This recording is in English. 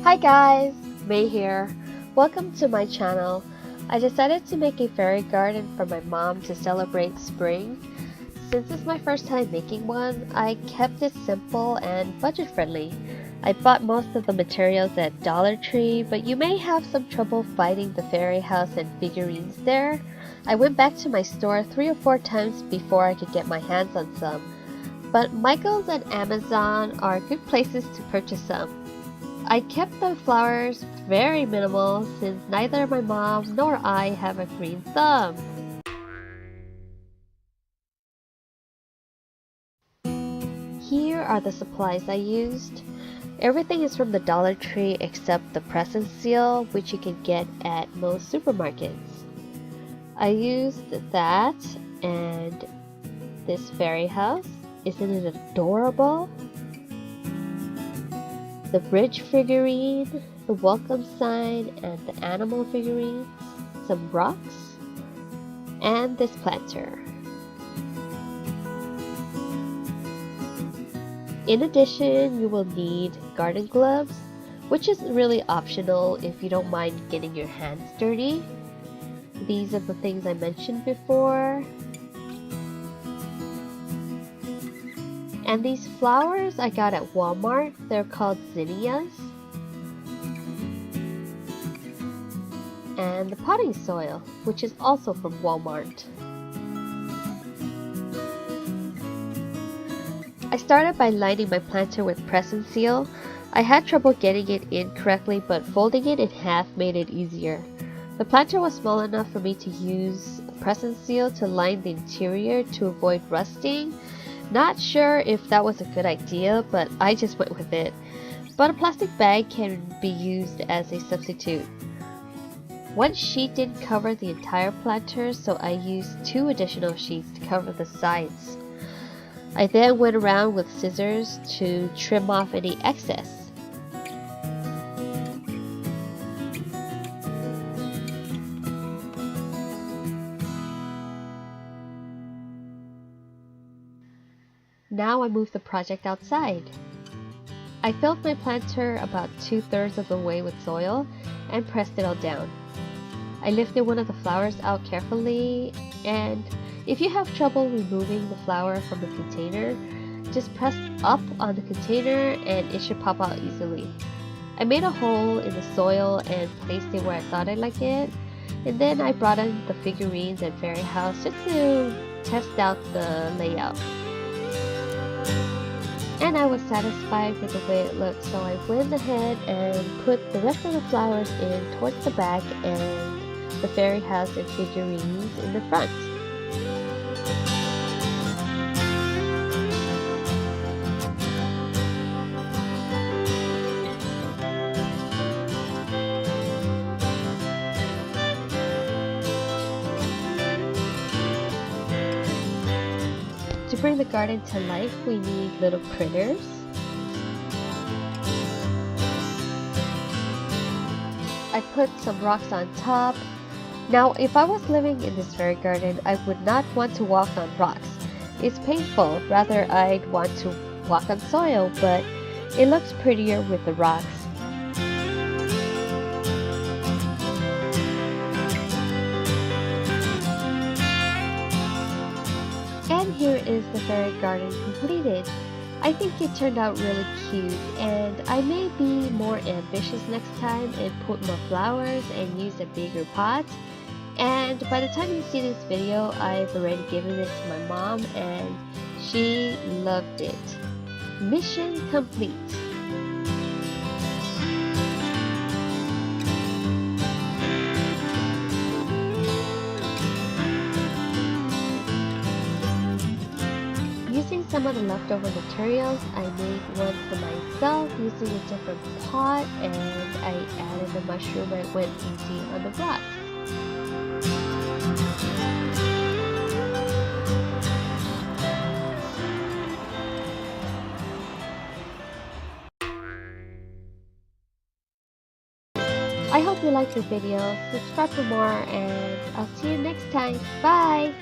Hi guys, May here. Welcome to my channel. I decided to make a fairy garden for my mom to celebrate spring. Since it's my first time making one, I kept it simple and budget friendly. I bought most of the materials at Dollar Tree, but you may have some trouble finding the fairy house and figurines there. I went back to my store 3 or 4 times before I could get my hands on some. But Michael's and Amazon are good places to purchase some. I kept the flowers very minimal since neither my mom nor I have a green thumb. Here are the supplies I used. Everything is from the Dollar Tree except the present seal, which you can get at most supermarkets. I used that and this fairy house. Isn't it adorable? The bridge figurine, the welcome sign, and the animal figurines, some rocks, and this planter. In addition, you will need garden gloves, which is really optional if you don't mind getting your hands dirty. These are the things I mentioned before. And these flowers I got at Walmart. They're called zinnias. And the potting soil, which is also from Walmart. I started by lining my planter with present seal. I had trouble getting it in correctly, but folding it in half made it easier. The planter was small enough for me to use present seal to line the interior to avoid rusting. Not sure if that was a good idea, but I just went with it. But a plastic bag can be used as a substitute. One sheet didn't cover the entire planter, so I used 2 additional sheets to cover the sides. I then went around with scissors to trim off any excess. Now I moved the project outside. I filled my planter about 2/3 of the way with soil and pressed it all down. I lifted one of the flowers out carefully, and if you have trouble removing the flower from the container, just press up on the container and it should pop out easily. I made a hole in the soil and placed it where I thought I'd like it, and then I brought in the figurines and fairy house just to test out the layout. And I was satisfied with the way it looked, so I went ahead and put the rest of the flowers in towards the back and the fairy house and figurines in the front. To bring the garden to life, we need little critters. I put some rocks on top. Now, if I was living in this fairy garden, I would not want to walk on rocks. It's painful. Rather, I'd want to walk on soil, but it looks prettier with the rocks. And here is the fairy garden completed. I think it turned out really cute, and I may be more ambitious next time and put more flowers and use a bigger pot. And by the time you see this video, I've already given it to my mom and she loved it. Mission complete. Using some of the leftover materials, I made one for myself using a different pot, and I added the mushroom and went easy on the rocks. I hope you liked the video. Subscribe for more, and I'll see you next time. Bye!